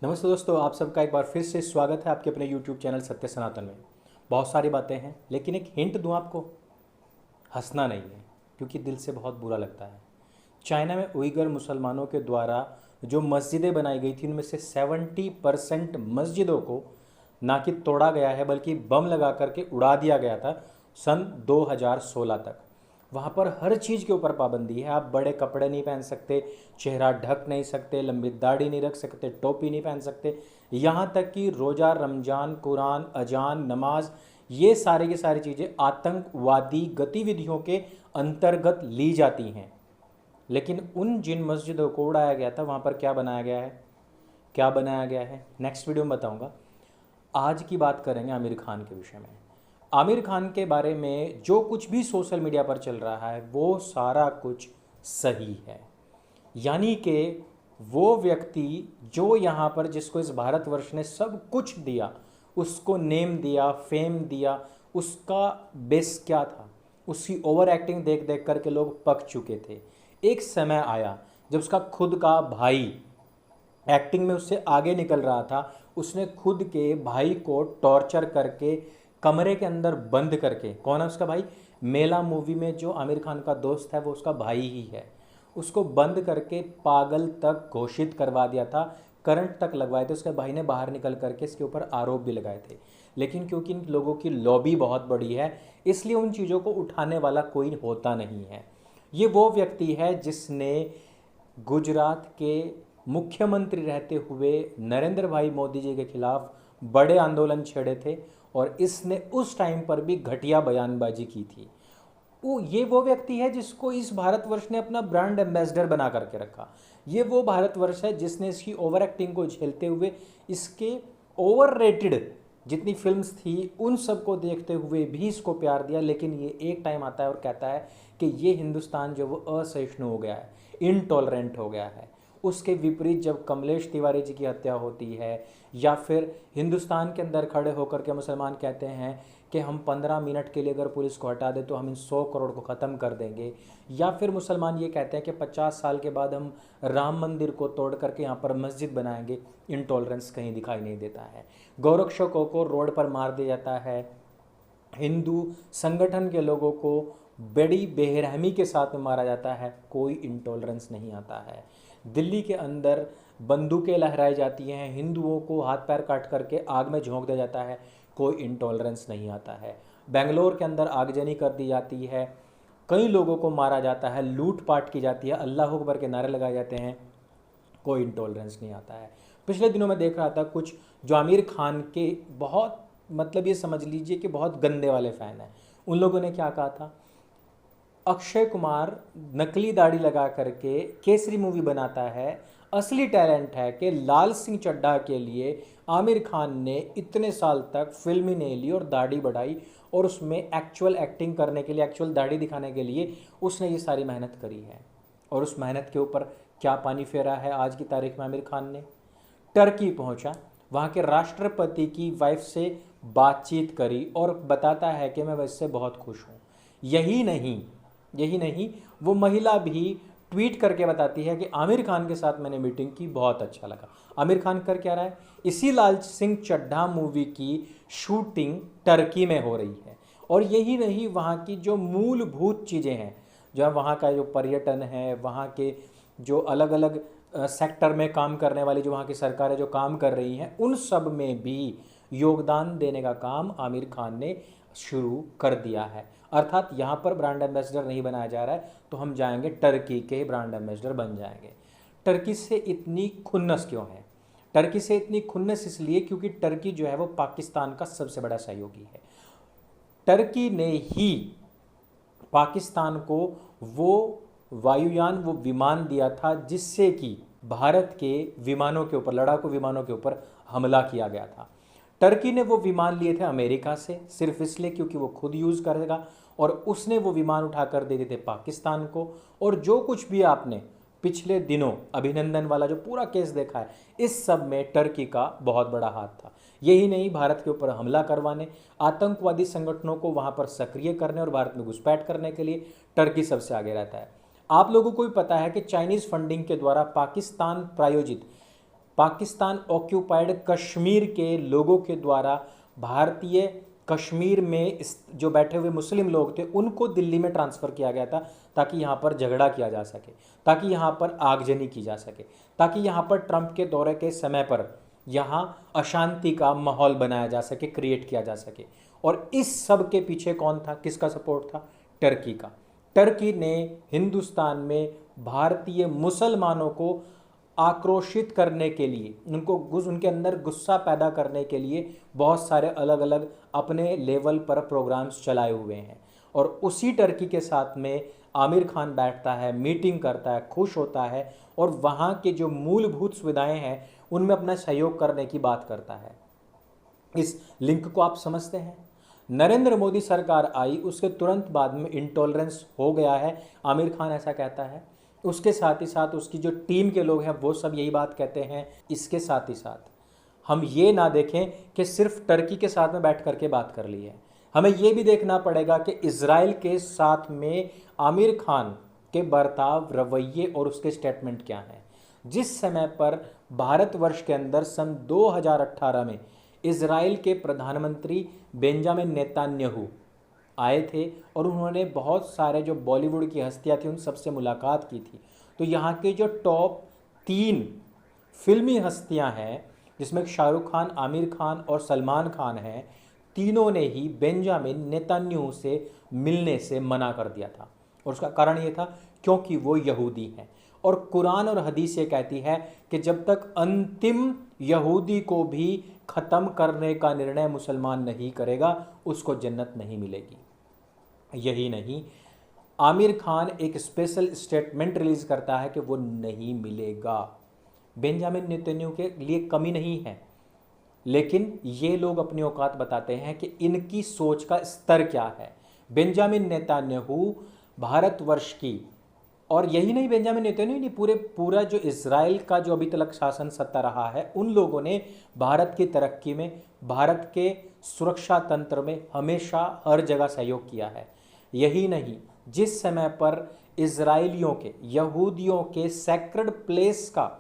नमस्ते दोस्तों, आप सबका एक बार फिर से स्वागत है आपके अपने YouTube चैनल सत्य सनातन में। बहुत सारी बातें हैं, लेकिन एक हिंट दूं आपको, हंसना नहीं है क्योंकि दिल से बहुत बुरा लगता है। चाइना में उइगर मुसलमानों के द्वारा जो मस्जिदें बनाई गई थी, उनमें से 70% मस्जिदों को ना कि तोड़ा गया है बल्कि बम लगा करके उड़ा दिया गया था सन 2016 तक। वहाँ पर हर चीज़ के ऊपर पाबंदी है। आप बड़े कपड़े नहीं पहन सकते, चेहरा ढक नहीं सकते, लंबी दाढ़ी नहीं रख सकते, टोपी नहीं पहन सकते, यहाँ तक कि रोज़ा, रमजान, कुरान, अजान, नमाज, ये सारी की सारी चीज़ें आतंकवादी गतिविधियों के अंतर्गत ली जाती हैं। लेकिन उन जिन मस्जिदों को उड़ाया गया था, वहाँ पर क्या बनाया गया है, क्या बनाया गया है, नेक्स्ट वीडियो में बताऊँगा। आज की बात करेंगे आमिर खान के विषय में। आमिर खान के बारे में जो कुछ भी सोशल मीडिया पर चल रहा है वो सारा कुछ सही है। यानी कि वो व्यक्ति जो यहाँ पर, जिसको इस भारतवर्ष ने सब कुछ दिया, उसको नेम दिया, फेम दिया, उसका बेस क्या था? उसकी ओवर एक्टिंग देख देख करके लोग पक चुके थे। एक समय आया जब उसका खुद का भाई एक्टिंग में उससे आगे निकल रहा था। उसने खुद के भाई को टॉर्चर करके कमरे के अंदर बंद करके, कौन है उसका भाई? मेला मूवी में जो आमिर खान का दोस्त है वो उसका भाई ही है। उसको बंद करके पागल तक घोषित करवा दिया था, करंट तक लगवाए थे। उसके भाई ने बाहर निकल करके इसके ऊपर आरोप भी लगाए थे। लेकिन क्योंकि इन लोगों की लॉबी बहुत बड़ी है, इसलिए उन चीज़ों को उठाने वाला कोई होता नहीं है। ये वो व्यक्ति है जिसने गुजरात के मुख्यमंत्री रहते हुए नरेंद्र भाई मोदी जी के खिलाफ बड़े आंदोलन छेड़े थे और इसने उस टाइम पर भी घटिया बयानबाजी की थी। ये वो व्यक्ति है जिसको इस भारतवर्ष ने अपना ब्रांड एम्बेसडर बना करके रखा। ये वो भारतवर्ष है जिसने इसकी ओवर एक्टिंग को झेलते हुए, इसके ओवर रेटेड जितनी फिल्म्स थी उन सबको देखते हुए भी इसको प्यार दिया। लेकिन ये एक टाइम आता है और कहता है कि ये हिंदुस्तान जो वो असहिष्णु हो गया है, इनटॉलरेंट हो गया है। उसके विपरीत जब कमलेश तिवारी जी की हत्या होती है, या फिर हिंदुस्तान के अंदर खड़े होकर के मुसलमान कहते हैं कि हम 15 मिनट के लिए अगर पुलिस को हटा दें तो हम इन 100 करोड़ को ख़त्म कर देंगे, या फिर मुसलमान ये कहते हैं कि 50 साल के बाद हम राम मंदिर को तोड़ करके यहाँ पर मस्जिद बनाएंगे, इनटॉलरेंस कहीं दिखाई नहीं देता है। गोरक्षकों को रोड पर मार दिया जाता है, हिंदू संगठन के लोगों को बड़ी बेरहमी के साथ में मारा जाता है, कोई इंटॉलरेंस नहीं आता है। दिल्ली के अंदर बंदूकें लहराई जाती हैं, हिंदुओं को हाथ पैर काट करके आग में झोंक दिया जाता है, कोई इंटॉलरेंस नहीं आता है। बेंगलोर के अंदर आगजनी कर दी जाती है, कई लोगों को मारा जाता है, लूटपाट की जाती है, अल्लाह अकबर के नारे लगाए जाते हैं, कोई इंटॉलरेंस नहीं आता है। पिछले दिनों में देख रहा था कुछ जो आमिर खान के बहुत, मतलब ये समझ लीजिए कि बहुत गंदे वाले फ़ैन हैं, उन लोगों ने क्या कहा था, अक्षय कुमार नकली दाढ़ी लगा करके केसरी मूवी बनाता है, असली टैलेंट है कि लाल सिंह चड्ढा के लिए आमिर खान ने इतने साल तक फिल्म ही नहीं ली और दाढ़ी बढ़ाई, और उसमें एक्चुअल एक्टिंग करने के लिए, एक्चुअल दाढ़ी दिखाने के लिए उसने ये सारी मेहनत करी है। और उस मेहनत के ऊपर क्या पानी फेरा है आज की तारीख में? आमिर खान ने टर्की पहुंचा, वहाँ के राष्ट्रपति की वाइफ से बातचीत करी और बताता है कि मैं वैसे बहुत खुश हूँ। यही नहीं, वो महिला भी ट्वीट करके बताती है कि आमिर खान के साथ मैंने मीटिंग की, बहुत अच्छा लगा। आमिर खान कर क्या रहा है? इसी लाल सिंह चड्ढा मूवी की शूटिंग टर्की में हो रही है। और यही नहीं, वहाँ की जो मूलभूत चीज़ें हैं, जो वहाँ का जो पर्यटन है, वहाँ के जो अलग अलग सेक्टर में काम करने वाली जो वहाँ की सरकारें जो काम कर रही हैं, उन सब में भी योगदान देने का काम आमिर खान ने शुरू कर दिया है। अर्थात यहाँ पर ब्रांड एम्बेसडर नहीं बनाया जा रहा है, तो हम जाएंगे टर्की के ब्रांड एम्बेसडर बन जाएंगे। टर्की से इतनी खुन्नस क्यों है? टर्की से इतनी खुन्नस इसलिए क्योंकि टर्की जो है वो पाकिस्तान का सबसे बड़ा सहयोगी है। टर्की ने ही पाकिस्तान को वो वायुयान, वो विमान दिया था जिससे कि भारत के विमानों के ऊपर, लड़ाकू विमानों के ऊपर हमला किया गया था। टर्की ने वो विमान लिए थे अमेरिका से, सिर्फ इसलिए क्योंकि वो खुद यूज़ करेगा, और उसने वो विमान उठाकर दे दिए थे पाकिस्तान को। और जो कुछ भी आपने पिछले दिनों अभिनंदन वाला जो पूरा केस देखा है, इस सब में टर्की का बहुत बड़ा हाथ था। यही नहीं, भारत के ऊपर हमला करवाने, आतंकवादी संगठनों को वहाँ पर सक्रिय करने और भारत में घुसपैठ करने के लिए टर्की सबसे आगे रहता है। आप लोगों को भी पता है कि चाइनीज़ फंडिंग के द्वारा पाकिस्तान प्रायोजित पाकिस्तान ऑक्यूपाइड कश्मीर के लोगों के द्वारा भारतीय कश्मीर में जो बैठे हुए मुस्लिम लोग थे उनको दिल्ली में ट्रांसफ़र किया गया था, ताकि यहाँ पर झगड़ा किया जा सके, ताकि यहाँ पर आगजनी की जा सके, ताकि यहाँ पर ट्रंप के दौरे के समय पर यहाँ अशांति का माहौल बनाया जा सके, क्रिएट किया जा सके। और इस सब के पीछे कौन था, किसका सपोर्ट था? टर्की का। टर्की ने हिंदुस्तान में भारतीय मुसलमानों को आक्रोशित करने के लिए, उनके अंदर गुस्सा पैदा करने के लिए बहुत सारे अलग अलग अपने लेवल पर प्रोग्राम्स चलाए हुए हैं। और उसी टर्की के साथ में आमिर खान बैठता है, मीटिंग करता है, खुश होता है और वहाँ के जो मूलभूत सुविधाएं हैं उनमें अपना सहयोग करने की बात करता है। इस लिंक को आप समझते हैं? नरेंद्र मोदी सरकार आई, उसके तुरंत बाद में इंटॉलरेंस हो गया है, आमिर खान ऐसा कहता है। उसके साथ ही साथ उसकी जो टीम के लोग हैं वो सब यही बात कहते हैं। इसके साथ ही साथ हम ये ना देखें कि सिर्फ टर्की के साथ में बैठ करके बात कर ली है, हमें ये भी देखना पड़ेगा कि इजराइल के साथ में आमिर खान के बर्ताव, रवैये और उसके स्टेटमेंट क्या हैं। जिस समय पर भारतवर्ष के अंदर सन 2018 में इजराइल के प्रधानमंत्री बेंजामिन नेतान्याहू आए थे और उन्होंने बहुत सारे जो बॉलीवुड की हस्तियां थी उन सबसे मुलाकात की थी, तो यहाँ के जो टॉप 3 फिल्मी हस्तियां हैं, जिसमें शाहरुख खान, आमिर खान और सलमान खान हैं, तीनों ने ही बेंजामिन नेतान्याहू से मिलने से मना कर दिया था। और उसका कारण ये था क्योंकि वो यहूदी हैं और कुरान और हदीस ये कहती है कि जब तक अंतिम यहूदी को भी ख़त्म करने का निर्णय मुसलमान नहीं करेगा उसको जन्नत नहीं मिलेगी। यही नहीं, आमिर खान एक स्पेशल स्टेटमेंट रिलीज करता है कि वो नहीं मिलेगा। बेंजामिन नेतन्याहू के लिए कमी नहीं है, लेकिन ये लोग अपनी औकात बताते हैं कि इनकी सोच का स्तर क्या है। बेंजामिन नेतन्याहू भारतवर्ष की, और यही नहीं बेंजामिन नेतन्याहू नहीं, पूरा जो इजराइल का जो अभी तक शासन सत्ता रहा है उन लोगों ने भारत की तरक्की में, भारत के सुरक्षा तंत्र में हमेशा हर जगह सहयोग किया है। यही नहीं, जिस समय पर इजराइलियों के, यहूदियों के सैक्रेड प्लेस का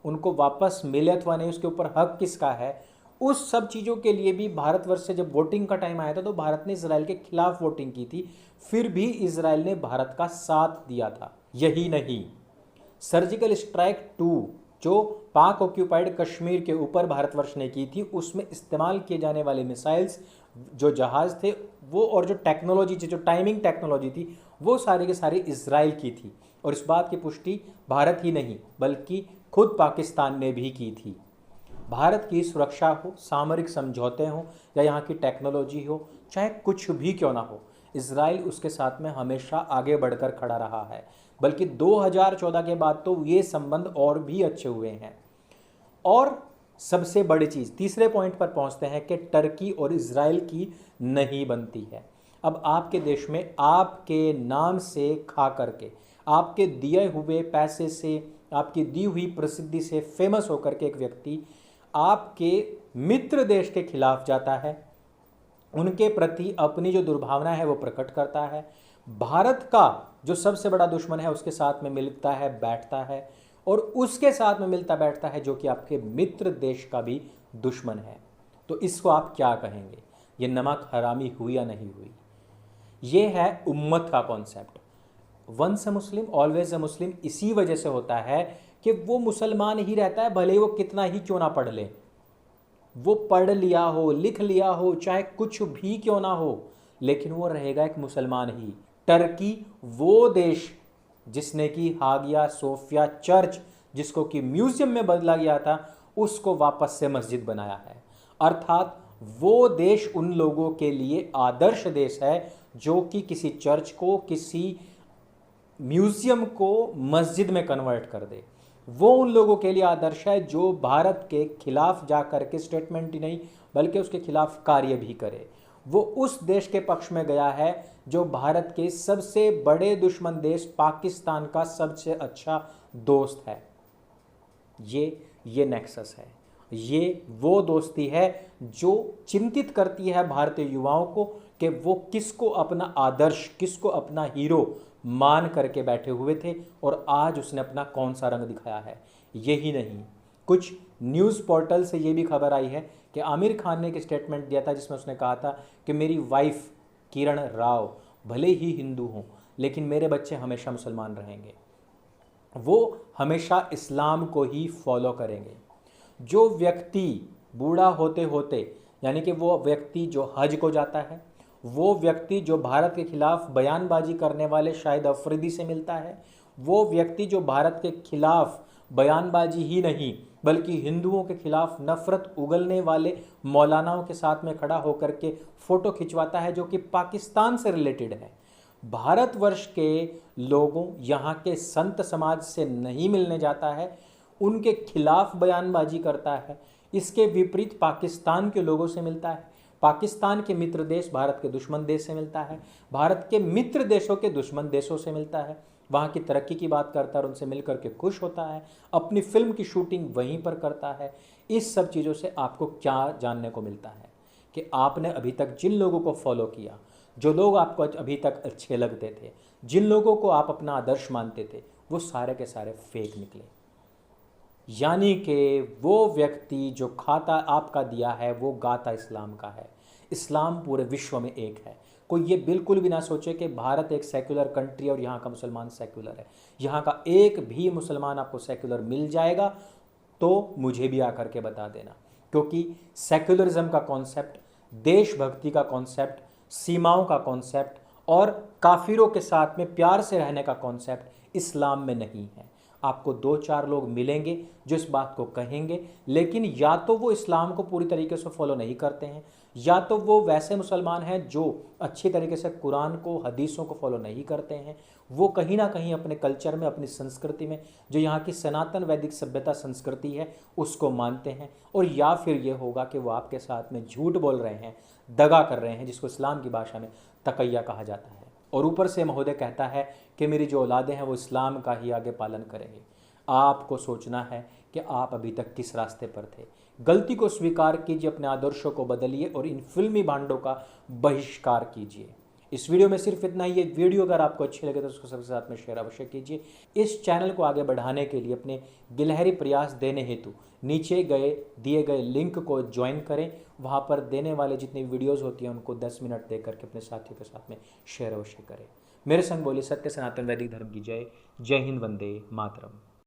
उनको वापस मिले अथवा नहीं, उसके ऊपर हक किसका है, उस सब चीज़ों के लिए भी भारतवर्ष से जब वोटिंग का टाइम आया था तो भारत ने इजराइल के खिलाफ वोटिंग की थी, फिर भी इजराइल ने भारत का साथ दिया था। यही नहीं, सर्जिकल स्ट्राइक 2 जो पाक ऑक्यूपाइड कश्मीर के ऊपर भारतवर्ष ने की थी, उसमें इस्तेमाल किए जाने वाले मिसाइल्स, जो जहाज़ थे वो, और जो टेक्नोलॉजी थी, जो टाइमिंग टेक्नोलॉजी थी, वो सारी की सारी इजराइल की थी। और इस बात की पुष्टि भारत ही नहीं बल्कि खुद पाकिस्तान ने भी की थी। भारत की सुरक्षा हो, सामरिक समझौते हों या यहाँ की टेक्नोलॉजी हो, चाहे कुछ भी क्यों ना हो, इजराइल उसके साथ में हमेशा आगे बढ़कर खड़ा रहा है। बल्कि 2014 के बाद तो ये संबंध और भी अच्छे हुए हैं। और सबसे बड़ी चीज़, तीसरे पॉइंट पर पहुंचते हैं कि टर्की और इजराइल की नहीं बनती है। अब आपके देश में आपके नाम से खा करके, आपके दिए हुए पैसे से, आपकी दी हुई प्रसिद्धि से फेमस होकर के एक व्यक्ति आपके मित्र देश के खिलाफ जाता है, उनके प्रति अपनी जो दुर्भावना है वो प्रकट करता है, भारत का जो सबसे बड़ा दुश्मन है उसके साथ में मिलता है, बैठता है, और उसके साथ में मिलता बैठता है जो कि आपके मित्र देश का भी दुश्मन है, तो इसको आप क्या कहेंगे? ये नमक हरामी हुई या नहीं हुई? ये है उम्मत का concept. Once a Muslim always a Muslim इसी वजह से होता है कि वो मुसलमान ही रहता है, भले वो कितना ही क्यों ना पढ़ ले, वो पढ़ लिया हो, लिख लिया हो, चाहे कुछ भी क्यों ना हो, लेकिन वो रहेगा एक मुसलमान ही। टर्की वो देश जिसने कि हागिया सोफिया चर्च, जिसको कि म्यूजियम में बदला गया था, उसको वापस से मस्जिद बनाया है। अर्थात वो देश उन लोगों के लिए आदर्श देश है जो कि किसी चर्च को, किसी म्यूजियम को मस्जिद में कन्वर्ट कर दे। वो उन लोगों के लिए आदर्श है जो भारत के खिलाफ जाकर के स्टेटमेंट ही नहीं बल्कि उसके खिलाफ कार्य भी करे। वो उस देश के पक्ष में गया है जो भारत के सबसे बड़े दुश्मन देश पाकिस्तान का सबसे अच्छा दोस्त है। ये नेक्सस है, ये वो दोस्ती है जो चिंतित करती है भारतीय युवाओं को कि वो किसको अपना आदर्श, किसको अपना हीरो मान करके बैठे हुए थे और आज उसने अपना कौन सा रंग दिखाया है। यही नहीं, कुछ न्यूज़ पोर्टल से ये भी खबर आई है कि आमिर खान ने एक स्टेटमेंट दिया था जिसमें उसने कहा था कि मेरी वाइफ किरण राव भले ही हिंदू हों लेकिन मेरे बच्चे हमेशा मुसलमान रहेंगे, वो हमेशा इस्लाम को ही फॉलो करेंगे। जो व्यक्ति बूढ़ा होते होते, यानी कि वो व्यक्ति जो हज को जाता है, वो व्यक्ति जो भारत के खिलाफ बयानबाजी करने वाले शाहिद अफरीदी से मिलता है, वो व्यक्ति जो भारत के खिलाफ बयानबाजी ही नहीं बल्कि हिंदुओं के खिलाफ नफरत उगलने वाले मौलानाओं के साथ में खड़ा होकर के फ़ोटो खिंचवाता है जो कि पाकिस्तान से रिलेटेड है, भारतवर्ष के लोगों, यहाँ के संत समाज से नहीं मिलने जाता है, उनके खिलाफ बयानबाजी करता है, इसके विपरीत पाकिस्तान के लोगों से मिलता है, पाकिस्तान के मित्र देश भारत के दुश्मन देश से मिलता है, भारत के मित्र देशों के दुश्मन देशों से मिलता है, वहाँ की तरक्की की बात करता है और उनसे मिलकर के खुश होता है, अपनी फिल्म की शूटिंग वहीं पर करता है। इस सब चीज़ों से आपको क्या जानने को मिलता है कि आपने अभी तक जिन लोगों को फॉलो किया, जो लोग आपको अभी तक अच्छे लगते थे, जिन लोगों को आप अपना आदर्श मानते थे, वो सारे के सारे फेक निकले। यानी कि वो व्यक्ति जो खाता आपका दिया है वो गाता इस्लाम का है। इस्लाम पूरे विश्व में एक है। कोई ये बिल्कुल भी ना सोचे कि भारत एक सेक्युलर कंट्री और यहाँ का मुसलमान सेक्युलर है। यहाँ का एक भी मुसलमान आपको सेक्युलर मिल जाएगा तो मुझे भी आकर के बता देना, क्योंकि सेक्युलरिज्म का कॉन्सेप्ट, देशभक्ति का कॉन्सेप्ट, सीमाओं का कॉन्सेप्ट और काफिरों के साथ में प्यार से रहने का कॉन्सेप्ट इस्लाम में नहीं है। आपको 2-4 लोग मिलेंगे जो इस बात को कहेंगे, लेकिन या तो वो इस्लाम को पूरी तरीके से फॉलो नहीं करते हैं, या तो वो वैसे मुसलमान हैं जो अच्छी तरीके से कुरान को, हदीसों को फॉलो नहीं करते हैं, वो कहीं ना कहीं अपने कल्चर में, अपनी संस्कृति में, जो यहाँ की सनातन वैदिक सभ्यता संस्कृति है उसको मानते हैं, और या फिर ये होगा कि वो आपके साथ में झूठ बोल रहे हैं, दगा कर रहे हैं, जिसको इस्लाम की भाषा में तकैया कहा जाता है। और ऊपर से महोदय कहता है कि मेरी जो औलादें हैं वो इस्लाम का ही आगे पालन करेंगे। आपको सोचना है कि आप अभी तक किस रास्ते पर थे। गलती को स्वीकार कीजिए, अपने आदर्शों को बदलिए और इन फिल्मी भांडों का बहिष्कार कीजिए। इस वीडियो में सिर्फ इतना ही। ये वीडियो अगर आपको अच्छी लगे तो उसको सबके साथ में शेयर अवश्य कीजिए। इस चैनल को आगे बढ़ाने के लिए अपने गिलहरी प्रयास देने हेतु नीचे दिए गए लिंक को ज्वाइन करें। वहाँ पर देने वाले जितनी वीडियोज़ होती हैं उनको 10 मिनट दे करके अपने साथियों के साथ में शेयर अवश्य करें। मेरे संग बोलिए सत्य सनातन वैदिक धर्म की जय। जय हिंद, वंदे मातरम।